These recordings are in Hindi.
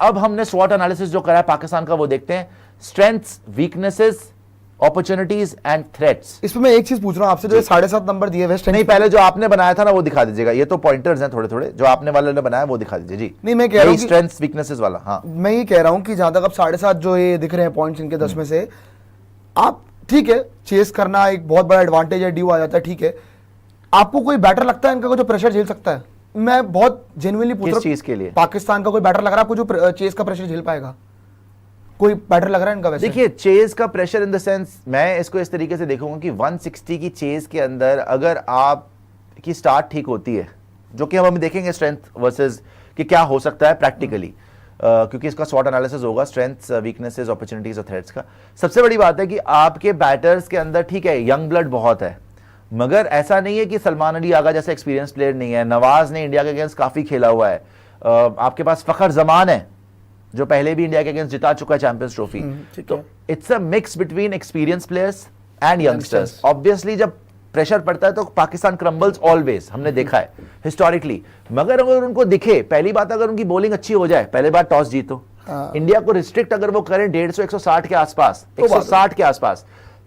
अब हमने स्वॉट एनालिसिस जो करा है पाकिस्तान का वो देखते हैं, strengths, weaknesses, opportunities and threats. इसमें मैं एक चीज पूछ रहा हूं आपसे, जो 7.5 नंबर दिए हुए नहीं, पहले जो आपने बनाया था ना वो दिखा दीजिएगा, ये तो पॉइंटर्स हैं थोड़े थोड़े, जो आपने वाले ने बनाया वो दिखा दीजिए जी। नहीं, मैं कह रहा हूं स्ट्रेंथ्स वीकनेसेस वाला। हाँ, मैं ये कह रहा हूं कि जहां तक अब 7.5 जो ये दिख रहे हैं पॉइंट्स इनके 10 में से, आप ठीक है चेस करना एक बहुत बड़ा एडवांटेज है, ड्यू आ जाता है, ठीक है। आपको कोई बैटर लगता है इनका कोई जो प्रेशर झेल सकता है? मैं बहुत जेन्युइनली पूछ रहा हूं, किस चीज के लिए? पाकिस्तान का कोई बैटर लग रहा है आपको जो चेस का प्रेशर झेल पाएगा? कोई बैटर लग रहा है इनका? वैसे देखिए, चेज का प्रेशर इन द सेंस, मैं इसको इस तरीके से देखूंगा कि 160 की चेज के अंदर अगर आप की स्टार्ट ठीक होती है, जो कि हम अभी देखेंगे स्ट्रेंथ वर्सेस कि क्या हो सकता है प्रैक्टिकली, क्योंकि इसका स्वॉट एनालिसिस होगा, स्ट्रेंथ्स, वीकनेसेस, अपॉर्चुनिटीज और थ्रेट्स का। सबसे बड़ी बात है कि आपके बैटर्स के अंदर ठीक है यंग ब्लड बहुत है, मगर ऐसा नहीं है कि सलमान अली आगा जैसा एक्सपीरियंस प्लेयर नहीं है। नवाज ने इंडिया के अगेंस्ट काफी खेला हुआ है। आपके पास फखर जमान है जो पहले भी इंडिया के अगेंस्ट जिता चुका है चैंपियंस ट्रॉफी। तो it's a mix between experience players and youngsters. Obviously जब प्रेशर पड़ता है तो पाकिस्तान क्रम्बल्स ऑलवेज, हमने देखा है हिस्टोरिकली। मगर अगर उनको दिखे, पहली बात अगर उनकी बॉलिंग अच्छी हो जाए, पहले बार टॉस जीतो, इंडिया को रिस्ट्रिक्ट अगर वो करें 150 160 के आसपास, 160 के आसपास,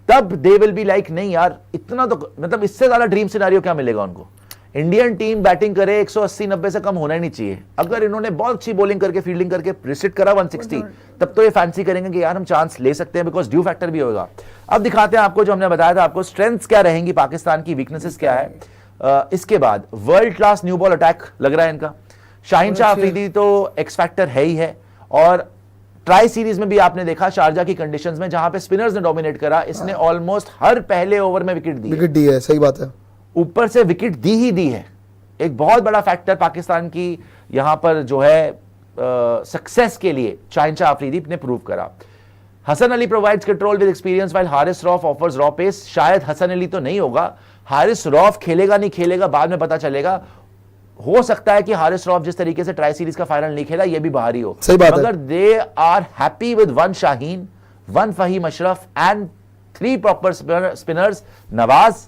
तब दे विल बी लाइक नहीं यार इतना तो, मतलब इससे ज्यादा ड्रीम सिनेरियो क्या मिलेगा उनको? इंडियन टीम बैटिंग करे 180-90 से कम होना ही नहीं चाहिए। अगर इन्होंने बहुत अच्छी बॉलिंग करके फील्डिंग करके रिस्ट्रिक्ट करा 160, तब तो ये फैंसी करेंगे कि यार हम चांस ले सकते हैं, बिकॉज ड्यू फैक्टर भी होगा। अब दिखाते हैं आपको जो हमने बताया था आपको, स्ट्रेंथ्स क्या रहेंगी पाकिस्तान की, वीकनेसेस क्या है। इसके बाद world class new ball attack लग रहा है इनका। शाहीन शाह अफरीदी तो एक्स फैक्टर है ही है, और ट्राई सीरीज में भी आपने देखा शारजा की कंडीशंस में जहां पे स्पिनर्स ने डोमिनेट करा, इसने ऑलमोस्ट हर पहले ओवर में विकेट दी है। सही बात है, ऊपर से विकेट दी ही दी है। एक बहुत बड़ा फैक्टर पाकिस्तान की यहां पर जो है सक्सेस के लिए शाहीन शाह अफरीदी ने प्रूव करा। Hasan Ali provides control with experience while Haris Rauf offers raw pace. शायद हसन अली तो नहीं होगा, हारिस रऊफ खेलेगा नहीं खेलेगा बाद में पता चलेगा। हो सकता है कि हारिस रऊफ जिस तरीके से ट्राई सीरीज का फाइनल नहीं खेला, ये भी बाहरी हो। सही बात मगर they are happy with 1 Shaheen, 1 Faheem Ashraf and 3 proper spinners, Nawaz,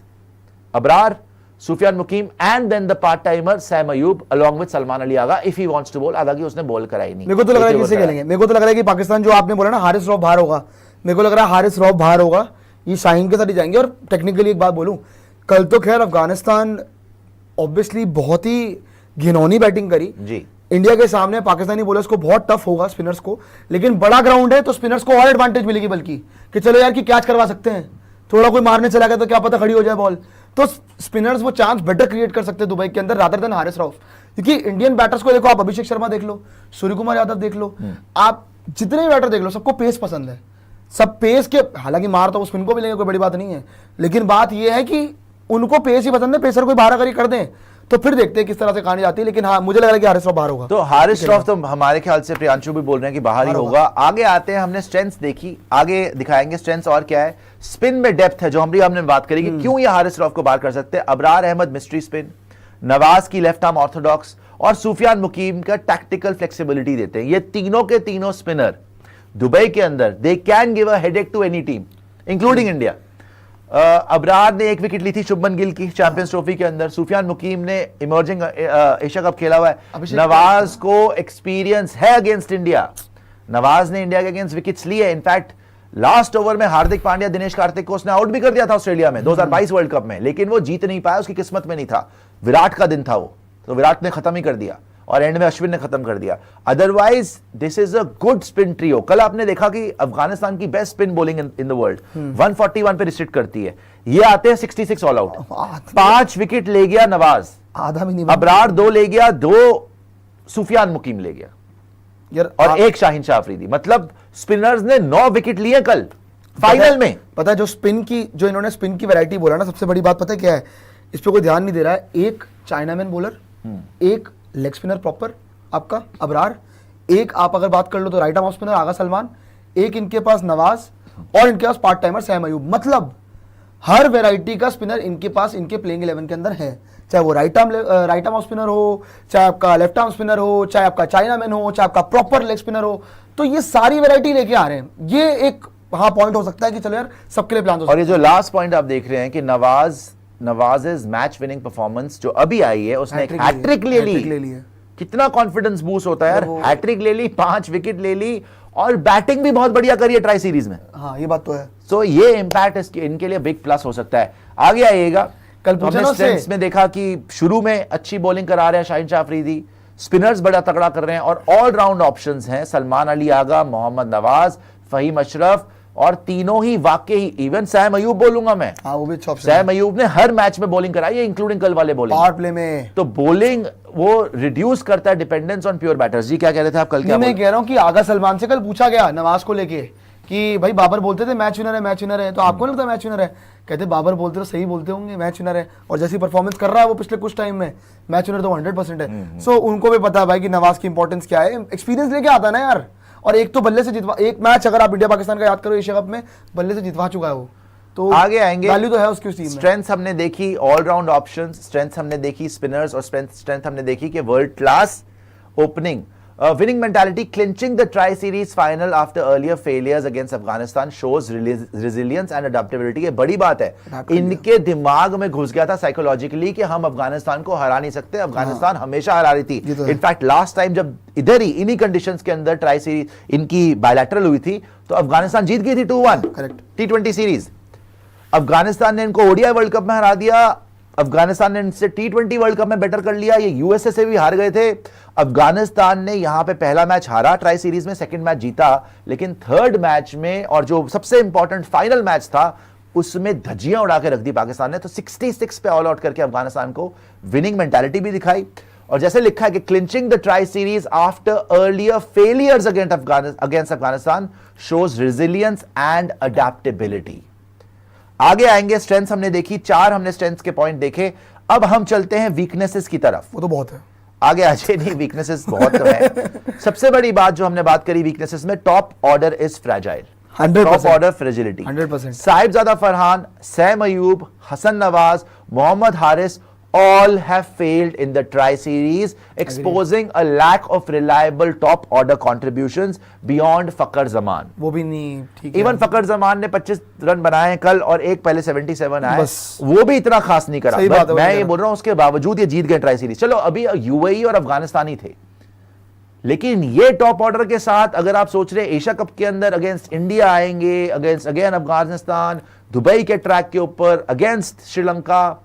Abrar, Sufiyan Muqeem and then the part timer Saim Ayub along with Salman Ali Agha if he wants to bowl. हालांकि उसने बॉल कराई नहीं। मेरे को तो लग रहा है किसे खेलेंगे, मेरे को तो लग रहा है कि पाकिस्तान जो आपने बोला ना हारिस रऊफ बाहर होगा, मेरे को लग रहा है हारिस रऊफ बाहर होगा, ये शाहीन के साथ ही जाएंगे। और टेक्निकली एक बात बोलूं, कल तो खैर अफगानिस्तान ऑब्वियसली बहुत ही घिनौनी बैटिंग करी जी इंडिया के सामने। पाकिस्तानी बॉलर्स को बहुत टफ होगा स्पिनर्स को, लेकिन बड़ा ग्राउंड है तो स्पिनर्स को और एडवांटेज मिलेगी, बल्कि कि चलो यार कि कैच करवा सकते हैं, थोड़ा कोई मारने चला गया तो क्या पता खड़ी हो जाए बॉल, तो स्पिनर्स वो चांस बेटर क्रिएट कर सकते हैं दुबई के अंदर रादर देन हारिस रऊफ। क्योंकि इंडियन बैटर्स को देखो, आप अभिषेक शर्मा देख लो, सूर्य कुमार यादव देख लो, आप जितने भी बैटर देख लो, सबको पेस पसंद है, सब पेस के, हालांकि मार तो स्पिन को भी लेंगे, कोई बड़ी बात नहीं है, लेकिन बात यह है कि उनको पेस ही पसंद है। पेसर कोई बाहर अगर कर दें तो फिर देखते हैं किस तरह से कहानी जाती है। लेकिन हाँ, मुझे लग रहा है कि हारिस रऊफ बाहर होगा। तो हारिस रऊफ तो हमारे ख्याल से प्रियांशु भी बोल रहे हैं कि बाहर ही होगा। आगे आते हैं, हमने स्ट्रेंथ्स देखी, आगे दिखाएंगे स्ट्रेंथ्स और क्या है। स्पिन में डेप्थ है जो हमने बात करी कि क्यों ये हारिस रऊफ को बाहर कर सकते हैं। अबरार अहमद मिस्ट्री स्पिन, नवाज की लेफ्ट आर्म ऑर्थोडॉक्स और सुफियान मुकीम का टैक्टिकल फ्लेक्सिबिलिटी देते हैं। ये तीनों के तीनों स्पिनर दुबई के अंदर they can give a headache to any team including India. Abrar ने 1 विकेट ली थी शुभमन गिल की चैंपियंस ट्रॉफी के अंदर। सुफियान मुकीम ने इमर्जिंग एशिया कप खेला हुआ है। नवाज को एक्सपीरियंस है अगेंस्ट इंडिया, नवाज ने इंडिया के अगेंस्ट विकेट्स लिए। इनफैक्ट लास्ट ओवर में हार्दिक पांड्या, दिनेश कार्तिक को उसने आउट भी कर दिया था ऑस्ट्रेलिया में 2022 वर्ल्ड कप में, लेकिन वो जीत नहीं पाया, उसकी किस्मत में नहीं था। विराट का दिन था वो, तो विराट ने खत्म ही कर दिया और एंड में अश्विन ने खत्म कर दिया। Otherwise this is a good spin trio. कल आपने देखा कि अफगानिस्तान की best spin bowling in the world 141 पे रिस्ट्रिक्ट करती है। ये आते हैं 66 ऑल आउट, 5 विकेट ले गया नवाज, आधा भी नहीं, अबरार 2 ले गया, 2 सुफियान मुकीम ले गया यार, और 1 शाहीन शाह अफरीदी। मतलब स्पिनर्स ने 9 विकेट लिए कल फाइनल में। पता है जो स्पिन की, जो इन्होंने स्पिन की वैरायटी बोला ना, सबसे बड़ी बात पता है क्या है, इस पे कोई ध्यान नहीं दे रहा है। एक चाइनामैन बॉलर, एक लेग स्पिनर प्रॉपर आपका अबरार, एक आप अगर बात कर लो तो राइट आर्म ऑफ स्पिनर आगा सलमान, एक इनके पास नवाज और इनके पास पार्ट टाइमर सैम अयूब। मतलब हर वैरायटी का स्पिनर इनके पास इनके प्लेइंग 11 के अंदर है, चाहे वो राइट आर्म ऑफ स्पिनर हो, चाहे आपका लेफ्ट आर्म स्पिनर हो, चाहे आपका चाइनामैन हो, चाहे आपका प्रॉपर लेग स्पिनर हो, तो ये सारी वैरायटी लेके आ रहे हैं। ये एक हाँ पॉइंट हो सकता है कि चलो यार सबके लिए प्लान हो सकता है। और ये जो लास्ट पॉइंट आप देख रहे हैं कि नवाज मैच विनिंग परफॉर्मेंस जो अभी आई है, उसने एक हैट्रिक ले ली। कितना कॉन्फिडेंस बूस्ट होता है यार, वो- हैट्रिक ले ली, 5 विकेट ले ली और बैटिंग भी बहुत बढ़िया करी है ट्राई सीरीज में। हाँ ये बात तो है। सो ये इंपैक्ट इनके लिए बिग प्लस हो सकता है। आगे आइएगा, कल तो पूछा हमने ना उससे। स्ट्रेंथ्स में देखा कि शुरू में अच्छी बॉलिंग करा रहे हैं शाहिन शाह अफरीदी, स्पिनर्स बड़ा तगड़ा कर रहे हैं और ऑलराउंड ऑप्शंस हैं सलमान अली आगा, मोहम्मद नवाज, फहीम अशरफ और तीनों ही वाकई ही, इवन सैम अयूब बोलूंगा मैं, हाँ वो भी अच्छा ऑप्शन सैम अयूब ने हर मैच में बॉलिंग कराई है इंक्लूडिंग कल वाले बॉलिंग। पावर प्ले में। तो बॉलिंग वो रिड्यूस करता है डिपेंडेंस ऑन प्योर बैटर्स। जी क्या कह रहे थे आप कल? क्या मैं कह रहा हूँ कि आगा सलमान से कल पूछा गया नवाज को लेके कि भाई बाबर बोलते थे मैच विनर है, मैच विनर है, तो आपको नहीं लगता मैच विनर है? कहते बाबर बोलते तो सही बोलते होंगे, मैच विनर है, और जैसी परफॉर्मेंस कर रहा है वो पिछले कुछ टाइम में, मैच विनर तो 100% है। सो उनको भी पता है भाई कि नवाज की इंपॉर्टेंस क्या है, एक्सपीरियंस लेके आता है ना यार। और एक तो बल्ले से जितवा, एक मैच अगर आप इंडिया पाकिस्तान का याद करो एशिया कप में, बल्ले से जितवा चुका है वो, तो आगे आएंगे। वैल्यू तो है उसकी उस टीम में। स्ट्रेंथ हमने देखी ऑलराउंड ऑप्शंस, स्ट्रेंथ हमने देखी स्पिनर्स और स्ट्रेंथ हमने देखी कि world class opening, winning mentality, clinching the tri-series final after earlier failures against Afghanistan shows resilience and adaptability। ये बड़ी बात है, इनके दिमाग में घुस गया था साइकोलॉजिकली कि हम अफगानिस्तान को हरा नहीं सकते, अफगानिस्तान हमेशा हरा रही थी। इनफैक्ट लास्ट टाइम जब इधर ही इन्हीं कंडीशंस के अंदर ट्राई सीरीज इनकी बायलैटरल हुई थी तो अफगानिस्तान जीत गई थी 2-1 करेक्ट T20 सीरीज। अफगानिस्तान ने इनको ओडीआई वर्ल्ड कप में हरा दिया, अफगानिस्तान ने इनसे T20 वर्ल्ड कप में बेटर कर लिया, ये यूएसए से भी हार गए थे। अफगानिस्तान ने यहां पे पहला मैच हारा ट्राई सीरीज में, सेकंड मैच जीता, लेकिन थर्ड मैच में और जो सबसे इंपॉर्टेंट फाइनल मैच था उसमें धज्जियां उड़ा के रख दी पाकिस्तान ने। तो 66 पे ऑल आउट करके अफगानिस्तान को विनिंग मेंटालिटी भी दिखाई। और जैसे लिखा है कि clinching the tri series after earlier failures against Afghanistan shows resilience and adaptability. आगे आएंगे, स्ट्रेंथ्स हमने देखी, 4 हमने स्ट्रेंथ्स के पॉइंट देखे। अब हम चलते हैं वीकनेसेस की तरफ। वो तो बहुत है, आगे आ जाए, नहीं वीकनेसेस बहुत कम है। सबसे बड़ी बात जो हमने बात करी वीकनेसेस में, top order is fragile, 100%। Top order fragility. 100%। Sahibzada Farhan, Saim Ayub, Hasan Nawaz, Mohammad Haris all have failed in the tri series, exposing a lack of reliable top order contributions beyond Fakhar Zaman. वो भी नहीं ठीक है। इवन फकर जमान ने 25 रन बनाए हैं कल और एक पहले 77 आए, बस। वो भी इतना खास नहीं करा। सही बात है, मैं वो ये बोल रहा हूं उसके बावजूद ये जीत गए ट्राई सीरीज। चलो अभी यूएई और अफगानिस्तान ही थे, लेकिन ये टॉप ऑर्डर के साथ अगर आप सोच रहे एशिया कप के अंदर अगेंस्ट इंडिया आएंगे, अगेंस्ट अगेन अफगानिस्तान, दुबई के ट्रैक के ऊपर अगेंस्ट श्रीलंका,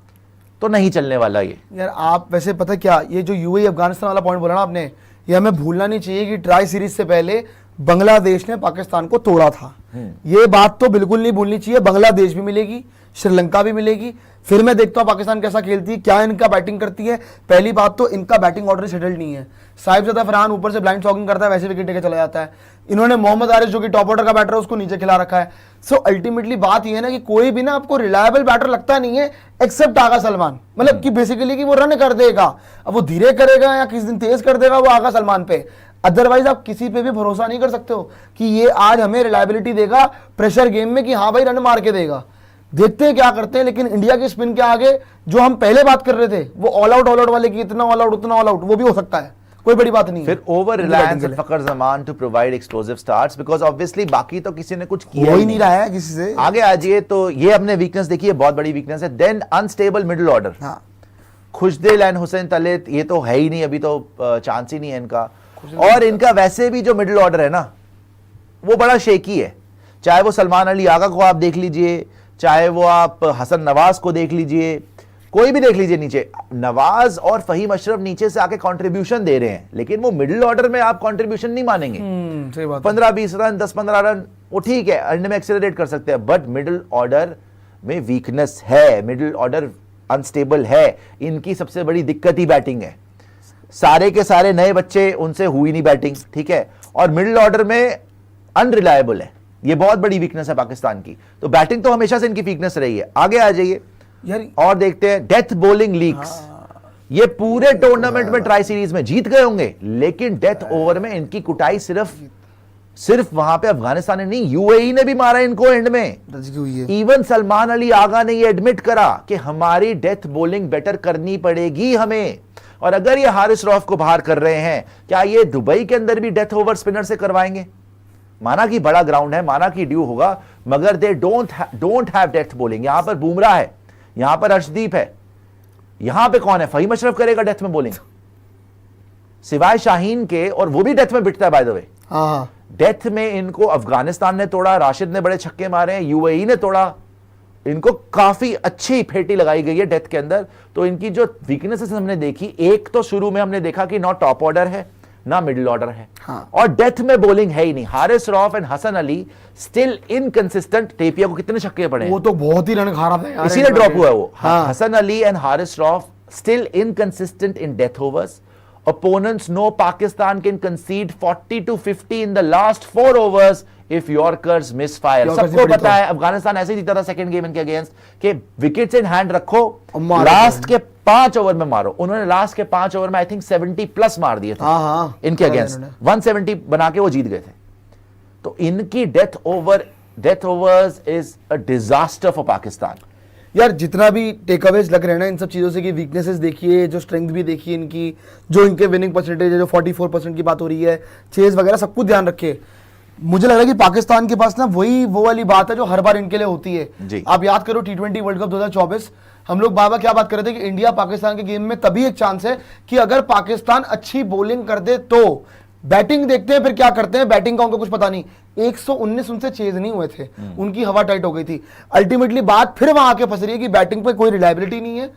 तो नहीं चलने वाला ये। यार आप वैसे पता क्या, ये जो यूएई अफगानिस्तान वाला पॉइंट बोला ना आपने, ये हमें भूलना नहीं चाहिए कि ट्राई सीरीज से पहले बांग्लादेश ने पाकिस्तान को तोड़ा था। ये बात तो बिल्कुल नहीं भूलनी चाहिए। बांग्लादेश भी मिलेगी, श्रीलंका भी मिलेगी। फिर मैं देखता हूं पाकिस्तान कैसा खेलती है, क्या इनका बैटिंग करती है। पहली बात तो इनका बैटिंग ऑर्डर सेटल्ड नहीं है। साहिबजादा फरहान ऊपर से ब्लाइंड शॉकिंग करता है, वैसे विकेट लेके चला जाता है। इन्होंने मोहम्मद हारिस जो कि टॉप ऑर्डर का बैटर है उसको नीचे खिला रखा है। सो अल्टीमेटली बात यह है ना कि कोई भी ना आपको रिलायबल बैटर लगता नहीं है एक्सेप्ट आगा सलमान। मतलब कि बेसिकली कि वो रन कर देगा, अब वो धीरे करेगा या किस दिन तेज कर देगा, वो आगा सलमान पे। अदरवाइज आप किसी पे भी भरोसा नहीं कर सकते हो कि ये आज हमें रिलायबिलिटी देगा प्रेशर गेम में कि हाँ भाई रन मार के देगा। देखते हैं क्या करते हैं। लेकिन इंडिया के स्पिन के आगे जो हम पहले बात कर रहे थे, वो ऑल आउट वाले की इतना ऑल आउट उतना ऑल आउट, वो भी हो सकता है, कोई बड़ी बात नहीं है। फिर over reliance of Fakhar Zaman to provide explosive starts, because obviously बाकी तो किसी ने कुछ किया ही नहीं रहा है किसी से। आगे आ जाइए, तो ये हमने वीकनेस देखी है, बहुत बड़ी वीकनेस है। देन अनस्टेबल मिडिल ऑर्डर, हाँ। खुशदिल एंड हुसैन तलित, ये तो है ही नहीं, अभी तो चांस ही नहीं है इनका। और इनका वैसे भी जो मिडिल ऑर्डर है ना, वो बड़ा शेकी है। चाहे वो सलमान अली आगा को आप देख लीजिए, चाहे वो आप हसन नवाज को देख लीजिए, कोई भी देख लीजिए नीचे, नवाज और फहीम अशरफ नीचे से आके कंट्रीब्यूशन दे रहे हैं, लेकिन वो मिडिल ऑर्डर में आप कंट्रीब्यूशन नहीं मानेंगे। सही बात। 15-20 रन, 10-15 रन, वो ठीक है, एंड में एक्सेलरेट कर सकते हैं, बट मिडिल ऑर्डर में वीकनेस है, मिडिल ऑर्डर अनस्टेबल है। इनकी सबसे बड़ी दिक्कत ही बैटिंग है। सारे के सारे नए बच्चे, उनसे हुई नहीं बैटिंग, ठीक है, और मिडिल ऑर्डर में अनरिलायबल है। ये बहुत बड़ी वीकनेस है पाकिस्तान की। तो बैटिंग तो हमेशा से इनकी वीकनेस रही है। आगे आ जाइए यार और देखते हैं डेथ बॉलिंग लीक्स। ये पूरे टूर्नामेंट में ट्राई सीरीज में जीत गए होंगे, लेकिन डेथ ओवर में इनकी कुटाई सिर्फ वहां पे अफगानिस्तान ने नहीं, यूएई ने भी मारा इनको एंड में। इवन सलमान अली आगा ने ये एडमिट करा कि हमारी डेथ बॉलिंग बेटर करनी पड़ेगी हमें। और अगर ये हारिस रऊफ को बाहर कर रहे हैं, क्या ये दुबई के अंदर भी डेथ ओवर स्पिनर से करवाएंगे? माना कि बड़ा ग्राउंड है, माना कि ड्यू होगा, मगर they don't have death bowling. यहां पर बुमराह है, यहां पर अर्शदीप है, यहां पे कौन है? फहीम अशरफ करेगा डेथ में बॉलिंग? सिवाय शाहीन के, और वो भी डेथ में बिकता है बाय द वे। हाँ हाँ डेथ में इनको अफगानिस्तान ने तोड़ा, राशिद ने बड़े छक्के मारे हैं, यूएई ने तोड़ा, इनको काफी अच्छी फेटी लगाई गई है डेथ के अंदर। तो इनकी जो वीकनेसेस हमने देखी, एक तो शुरू में हमने देखा कि ना टॉप ऑर्डर है ना मिडिल ऑर्डर है, हाँ। और डेथ में बॉलिंग है ही नहीं। Haris Rauf and Hasan Ali still inconsistent. टेपिया को कितने छक्के पड़े हैं, वो तो बहुत ही रन खा रहा था यार, इसीलिए ड्रॉप हुआ है वो। हाँ। Hasan Ali and Haris Rauf still inconsistent in death overs. Opponents know Pakistan can concede 40 to 50 in the last 4 overs if Yorkers misfire. सबको पता है अफगानिस्तान ऐसे ही जीता था सेकंड गेम इनके अगेंस्ट कि विकेट्स इन हैंड रखो, लास्ट के 5 ओवर में मारो। उन्होंने लास्ट के 5 ओवर में आई थिंक 70 प्लस मार दिए थे इनके अगेंस्ट, 170 बना के वो जीत गए थे। तो इनकी death overs is a disaster for Pakistan. यार जितना भी टेक अवेज लग रहे हैं ना इन सब चीज़ों से, कि वीकनेसेस देखिए, जो स्ट्रेंथ भी देखिए इनकी, जो इनके विनिंग परसेंटेज है, जो 44% की बात हो रही है, चेज वगैरह सब कुछ ध्यान रखिए। मुझे लग रहा है कि पाकिस्तान के पास ना वो वाली बात है जो हर बार इनके लिए होती है। आप याद करो T20 वर्ल्ड कप 2024, हम लोग बार बार क्या बात कर रहे थे कि इंडिया पाकिस्तान के गेम में तभी एक चांस है कि अगर पाकिस्तान अच्छी बॉलिंग कर दे तो। बैटिंग देखते हैं फिर क्या करते हैं, बैटिंग का उनको कुछ पता नहीं। 119 उनसे चेज नहीं हुए थे, उनकी हवा टाइट हो गई थी। अल्टीमेटली बात फिर वहां आके फंस रही है कि बैटिंग पे कोई रिलायबिलिटी नहीं है।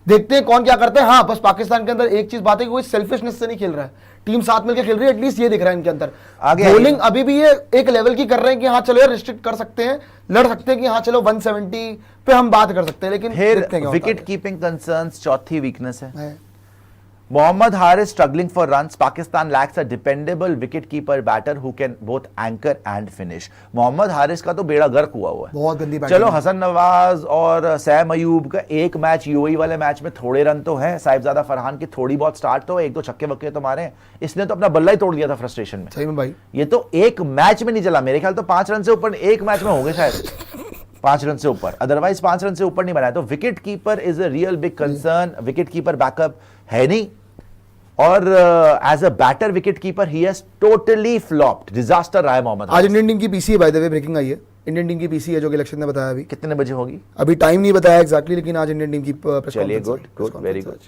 देखते हैं कौन क्या करते हैं। हाँ, बस पाकिस्तान के अंदर एक चीज बात है कि कोई सेल्फिशनेस से नहीं खेल रहा है, टीम साथ मिलकर खेल रही है, एटलीस्ट ये दिख रहा है इनके अंदर। बॉलिंग अभी भी ये एक लेवल की कर रहे हैं कि हाँ चलो यार रिस्ट्रिक्ट कर सकते हैं, लड़ सकते हैं कि हाँ चलो 170 पे हम बात कर सकते हैं। लेकिन विकेट कीपिंग कंसर्न्स चौथी वीकनेस है। Mohammad Haris struggling for runs. Pakistan lacks a dependable wicket-keeper batter who can both anchor and finish. Mohammad Haris का तो बेड़ा गर्क हुआ है, बहुत गंदी बैटिंग। चलो हसन नवाज और सैम अयूब का एक मैच, यूएई वाले मैच में थोड़े रन तो हैं, साहिबजादा फरहान की थोड़ी बहुत स्टार्ट तो है, एक दो छक्के वक्के तो मारे, इसने तो अपना बल्ला ही तोड़ दिया था फ्रस्ट्रेशन में। सही में भाई, ये तो एक मैच में नहीं चला, मेरे ख्याल तो 5 रन से ऊपर एक मैच में हो गए शायद, 5 रन से ऊपर, अदरवाइज 5 रन से ऊपर नहीं बनाया। तो wicket keeper is a real big concern. Wicket keeper backup है नहीं, और as a batter wicket keeper he has totally flopped, disaster रहा है मोहम्मद। आज इंडियन टीम की पीसी है, बाय द वे ब्रेकिंग आई है, इंडियन टीम की पीसी है जो कि इलेक्शन ने बताया। अभी कितने बजे होगी अभी टाइम नहीं बताया एग्जैक्टली, लेकिन आज इंडियन टीम की प्रेस चलिए, गुड, वेरी गुड।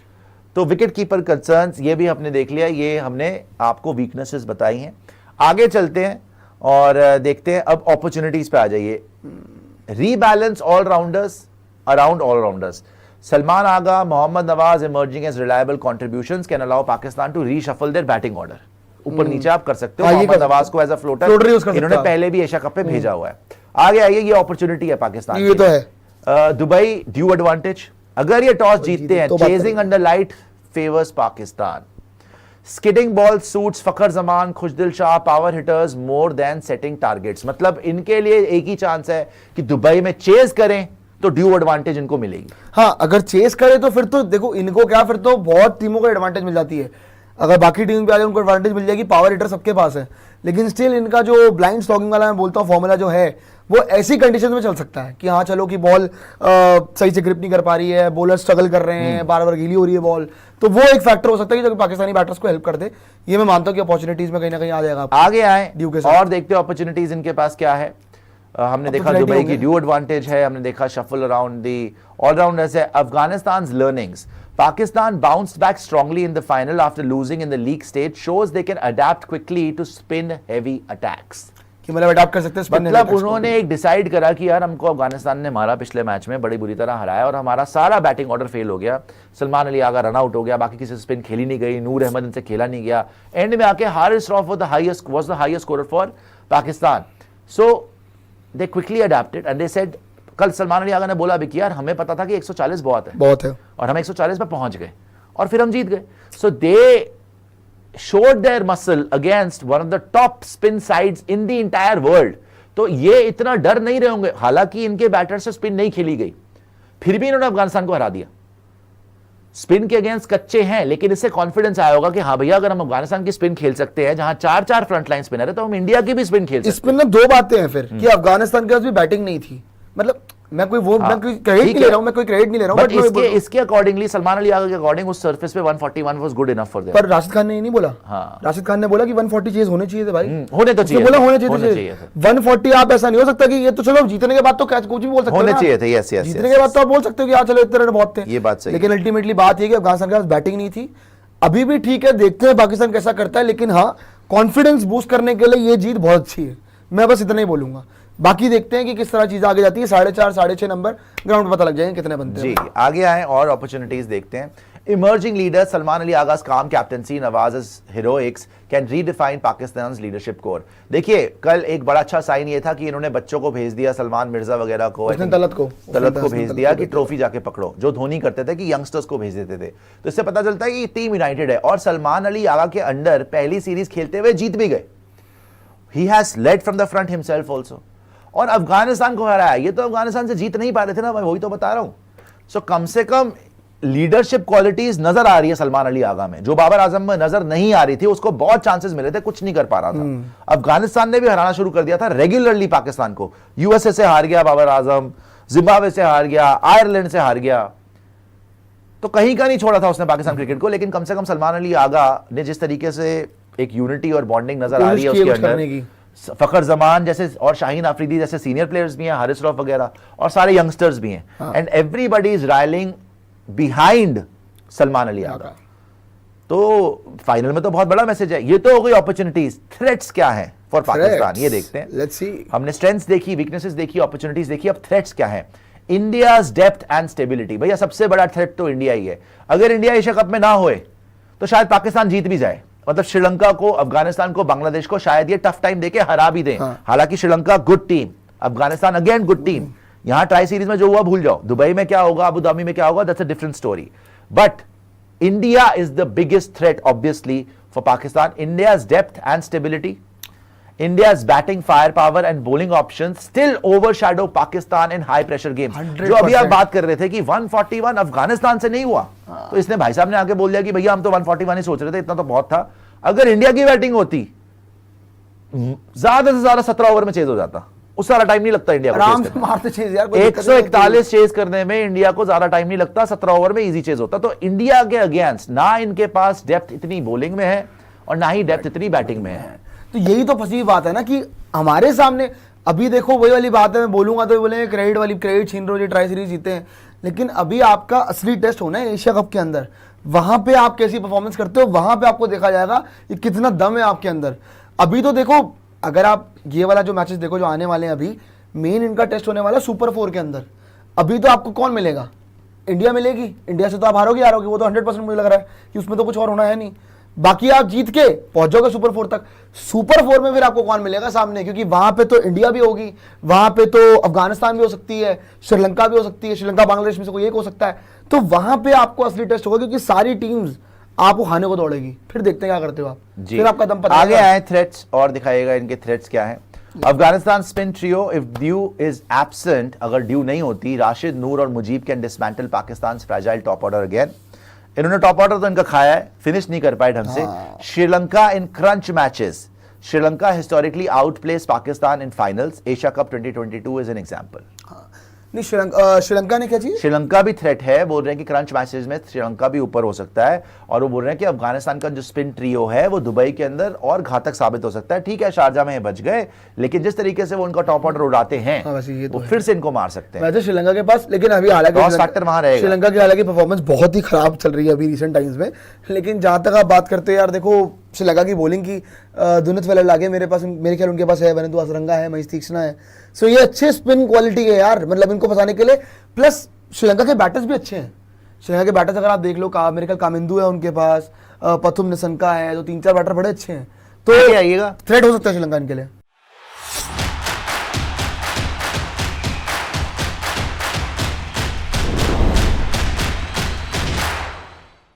तो विकेट कीपर कंसर्न्स ये भी हमने देख लिया, ये हमने आपको वीकनेसेस बताई हैं। आगे चलते हैं और देखते हैं, अब अपॉर्चुनिटीज पे आ जाइए। Rebalance allrounders around allrounders. Salman Agha, Mohammad Nawaz emerging as reliable contributions can allow Pakistan to reshuffle their batting order. ऊपर नीचे आप कर सकते हो। मोहम्मद नवाज को एज अ फ्लोटर इन्होंने पहले भी एशिया कप पे भेजा हुआ है। आगे आइए, ये अपॉर्चुनिटी है पाकिस्तान, ये तो है। दुबई ड्यू एडवांटेज, अगर ये टॉस जीतते हैं, chasing under light favours Pakistan. Skidding ball suits Fakhar Zaman, Khushdil Shah, power hitters more than setting targets. मतलब इनके लिए एक ही चांस है कि दुबई में चेज करें तो ड्यू एडवांटेज इनको मिलेगी। हाँ, अगर चेस करे तो फिर तो देखो इनको क्या, फिर तो बहुत टीमों को एडवांटेज मिल जाती है। अगर बाकी टीम पे आ जाए उनको एडवांटेज मिल जाएगी, पावर हिटर सबके पास है। लेकिन स्टिल इनका जो ब्लाइंड स्टॉकिंग वाला मैं बोलता हूँ फॉर्मूला जो है, वो ऐसी कंडीशन में चल सकता है कि हाँ चलो कि बॉल सही से ग्रिप नहीं कर पा रही है, बॉलर स्ट्रगल कर रहे हैं, बार बार गीली हो रही है बॉल, तो वो एक फैक्टर हो सकता है जो कि पाकिस्तानी बैटर्स को हेल्प कर दे। ये मैं मानता हूँ कि अपॉर्चुनिटीज में कहीं ना कहीं आ जाएगा। आगे आए और देखते हो अपॉर्चुनिटीज इनके पास क्या है। हमने देखा दुबई की ड्यू एडवांटेज है, हमने देखा शफल अराउंड दी ऑलराउंडर्स है। अफगानिस्तान's learnings, Pakistan bounced back strongly in the final after losing in the league stage, shows they can adapt quickly to spin heavy attacks. कि मतलब अडॉप्ट कर सकते हैं स्पिन। मतलब उन्होंने एक डिसाइड करा कि यार हमको अफगानिस्तान ने मारा पिछले मैच में, बड़ी बुरी तरह हराया और हमारा सारा बैटिंग ऑर्डर फेल हो गया। सलमान अली आगा रन आउट हो गया, बाकी किसी से स्पिन खेली नहीं गई, नूर अहमद इनसे खेला नहीं गया। एंड में आके Haris Rauf was the highest scorer for Pakistan. So they quickly adapted and they said, कल सलमान अली आगा ने बोला भी कि यार हमें पता था कि 140 बहुत है और हम 140 पे पहुंच गए और फिर हम जीत गए। सो दे showed their muscle against one of the top spin sides in the entire world. तो ये इतना डर नहीं रहे होंगे, हालांकि इनके बैटर से स्पिन नहीं खेली गई, फिर भी इन्होंने अफगानिस्तान को हरा दिया। स्पिन के अगेंस्ट कच्चे हैं, लेकिन इससे कॉन्फिडेंस आया होगा कि हाँ भैया अगर हम अफगानिस्तान की स्पिन खेल सकते हैं जहां 4-4 फ्रंट लाइन स्पिनर है, तो हम इंडिया की भी स्पिन खेल सकते हैं। स्पिन में दो बातें हैं फिर कि अफगानिस्तान के पास भी बैटिंग नहीं थी, मतलब मैं कोई क्रेडिट नहीं ले रहा हूं, मैं कोई क्रेडिट नहीं ले रहा हूं, बट इसके अकॉर्डिंगली सलमान अली आगा के अकॉर्डिंग उस सरफेस पे 141 was good enough for them. पर राशिद खान ने ये नहीं बोला। हाँ, राशिद खान ने बोला कि 140 चेज होने चाहिए थे भाई, होने तो चाहिए, बोला होने चाहिए 140। आप ऐसा नहीं हो सकता कि ये तो चलो जीतने के बाद तो कैच कुछ भी बोल सकते हो, होने चाहिए थे। यस जीतने के बाद तो आप बोल सकते हो कि यार चलो इतने रन बहुत थे, ये बात सही। लेकिन अल्टीमेटली बात ये कि अफगानिस्तान के पास बैटिंग नहीं थी, अभी भी ठीक है, देखते हैं पाकिस्तान कैसा करता है, लेकिन हाँ कॉन्फिडेंस बूस्ट करने के लिए ये जीत बहुत अच्छी है, मैं बस इतना ही बोलूंगा। बाकी देखते हैं कि किस तरह चीज आगे जाती है। 4.5 6.5 नंबर ग्राउंड पे पता लग जाएंगे कितने बनते हैं। जी, आगे आए और अपॉर्चुनिटीज देखते हैं। Emerging leader Salman Ali Agha's calm captaincy, Nawaz's heroics can redefine Pakistan's leadership core। देखिए, कल एक बड़ा अच्छा साइन ये था कि इन्होंने बच्चों को भेज दिया, सलमान मिर्जा वगैरह को, तलत को भेज दिया कि ट्रॉफी जाके पकड़ो, जो धोनी करते थे कि यंगस्टर्स को भेज देते थे। तो इससे पता चलता है कि टीम यूनाइटेड है और सलमान अली आगा के अंडर पहली सीरीज खेलते हुए जीत भी गए। He has lead from the front himself also, और अफगानिस्तान को हराया। ये तो अफगानिस्तान से जीत नहीं पा रहे थे ना, मैं वही तो बता रहा हूं। सो कम से कम लीडरशिप क्वालिटीज नजर आ रही है सलमान अली आगा में, जो बाबर आजम में नजर नहीं आ रही थी। उसको बहुत चांसेस मिले थे, कुछ नहीं कर पा रहा था। अफगानिस्तान ने भी हराना शुरू कर दिया था रेगुलरली पाकिस्तान को। यूएसए से हार गया बाबर आजम, जिम्बाब्वे से हार गया, आयरलैंड से हार गया, तो कहीं का नहीं छोड़ा था उसने पाकिस्तान क्रिकेट को। लेकिन कम से कम सलमान अली आगा ने जिस तरीके से एक यूनिटी और बॉन्डिंग नजर आ रही है उसके अंदर, फखर जमान जैसे और शाहीन अफरीदी जैसे सीनियर प्लेयर्स भी हैं, हारिस रऊफ वगैरह, और सारे यंगस्टर्स भी हैं, and everybody is rallying behind Salman Ali Agha. तो फाइनल में तो बहुत बड़ा मैसेज है। ये तो हो गई अपॉर्चुनिटीज। थ्रेट्स क्या है फॉर पाकिस्तान, ये देखते हैं। Let's see. हमने स्ट्रेंथ्स देखी, वीकनेसेस देखी, अपॉर्चुनिटीज देखी, अब थ्रेट्स क्या है। India's depth and stability. भैया सबसे बड़ा थ्रेट तो इंडिया ही है। अगर इंडिया एशिया कप में ना होए तो शायद पाकिस्तान जीत भी जाए, मतलब श्रीलंका को, अफगानिस्तान को, बांग्लादेश को शायद ये टफ टाइम देके हरा भी दें। हालांकि Sri Lanka good team, Afghanistan again good team. यहां ट्राई सीरीज में जो हुआ भूल जाओ, दुबई में क्या होगा, अबू धाबी में क्या होगा, that's a different story. But India is the biggest threat obviously for Pakistan. India's depth and stability, India's batting firepower and bowling options still overshadow Pakistan in high pressure games। 100%। जो अभी आप बात कर रहे थे कि 141 अफगानिस्तान से नहीं हुआ, तो इसने भाई साहब ने आके बोल दिया कि भैया हम तो 141 ही सोच रहे थे, इतना तो बहुत था। अगर इंडिया की बैटिंग होती, ज्यादा से ज्यादा 17 ओवर में चेज हो जाता। उस सारा टाइम नहीं लगता इंडिया को आराम से मारते चेज यार, 141 चेज करने में इंडिया को ज्यादा टाइम नहीं लगता, 17 ओवर में इजी चेज होता। तो इंडिया के अगेंस्ट ना इनके पास डेप्थ इतनी बॉलिंग में है और ना ही डेप्थ इतनी बैटिंग में है। तो यही तो फंसी बात है ना कि हमारे सामने अभी देखो वही वाली बात है, मैं बोलूंगा तो बोलेंगे क्रेडिट छीन रहे हो, ट्राई सीरीज जीते हैं, लेकिन अभी आपका असली टेस्ट होना है एशिया कप के अंदर। वहां पे आप कैसी परफॉर्मेंस करते हो, वहां पे आपको देखा जाएगा कि कितना दम है आपके अंदर। अभी तो देखो, अगर आप ये वाला जो मैचेस देखो जो आने वाले हैं, अभी मेन इनका टेस्ट होने वाला सुपर 4 के अंदर। अभी तो आपको कौन मिलेगा, इंडिया मिलेगी। इंडिया से तो आप हारोगे, वो तो 100% मुझे लग रहा है कि उसमें तो कुछ और होना है नहीं। बाकी आप जीत के पहुंच जाओगे सुपर 4 तक। सुपर 4 में फिर आपको कौन मिलेगा सामने, क्योंकि वहां पे तो इंडिया भी होगी, वहां पे तो अफगानिस्तान भी हो सकती है, श्रीलंका भी हो सकती है, श्रीलंका बांग्लादेश में से कोई एक हो सकता है। तो वहां पे आपको असली टेस्ट होगा, क्योंकि सारी टीम्स आपको खाने को दौड़ेगी। फिर देखते हैं क्या करते हो आप, फिर आपका दम पता आगे आए थ्रेट्स और दिखाएगा इनके थ्रेट्स क्या है। Afghanistan spin trio, if dew is absent, अगर ड्यू नहीं होती, राशिद, नूर और Mujeeb can dismantle Pakistan fragile top order again. इन्होंने टॉप ऑर्डर तो इनका खाया है, फिनिश नहीं कर पाए ढंग से। Sri Lanka in crunch matches, Sri Lanka historically outplays Pakistan in finals. Asia cup 2022 is an example. नहीं, श्रीलंका ने क्या चीज, श्रीलंका भी थ्रेट है। बोल रहे हैं कि क्रंच मैचेस में श्रीलंका भी ऊपर हो सकता है, और वो बोल रहे हैं कि अफगानिस्तान का जो स्पिन ट्रियो है वो दुबई के अंदर और घातक साबित हो सकता है। ठीक है, शारजा में बच गए, लेकिन जिस तरीके से वो उनका टॉप ऑर्डर उड़ाते हैं, वो फिर से इनको मार सकते हैं। श्रीलंका के पास, लेकिन अभी हालांकि श्रीलंका की हालांकि परफॉर्मेंस बहुत ही खराब चल रही है अभी रिसेंट टाइम्स में। लेकिन जहां तक आप बात करते हैं यार, देखो श्रीलंका की बॉलिंग की दुनित वेलर लागे मेरे पास, मेरे ख्याल उनके पास है, वनिंदु असरंगा है, महेश तीक्ष्णा है। सो ये अच्छे स्पिन क्वालिटी है यार, मतलब इनको फंसाने के लिए। प्लस श्रीलंका के बैटर्स भी अच्छे हैं। श्रीलंका के बैटर्स अगर आप देख लो, मेरे ख्याल कामिंदु है उनके पास, पथुम निसंका है, तो 3-4 बैटर बड़े अच्छे हैं। तो आइएगा, थ्रेट हो सकता है श्रीलंका इनके लिए।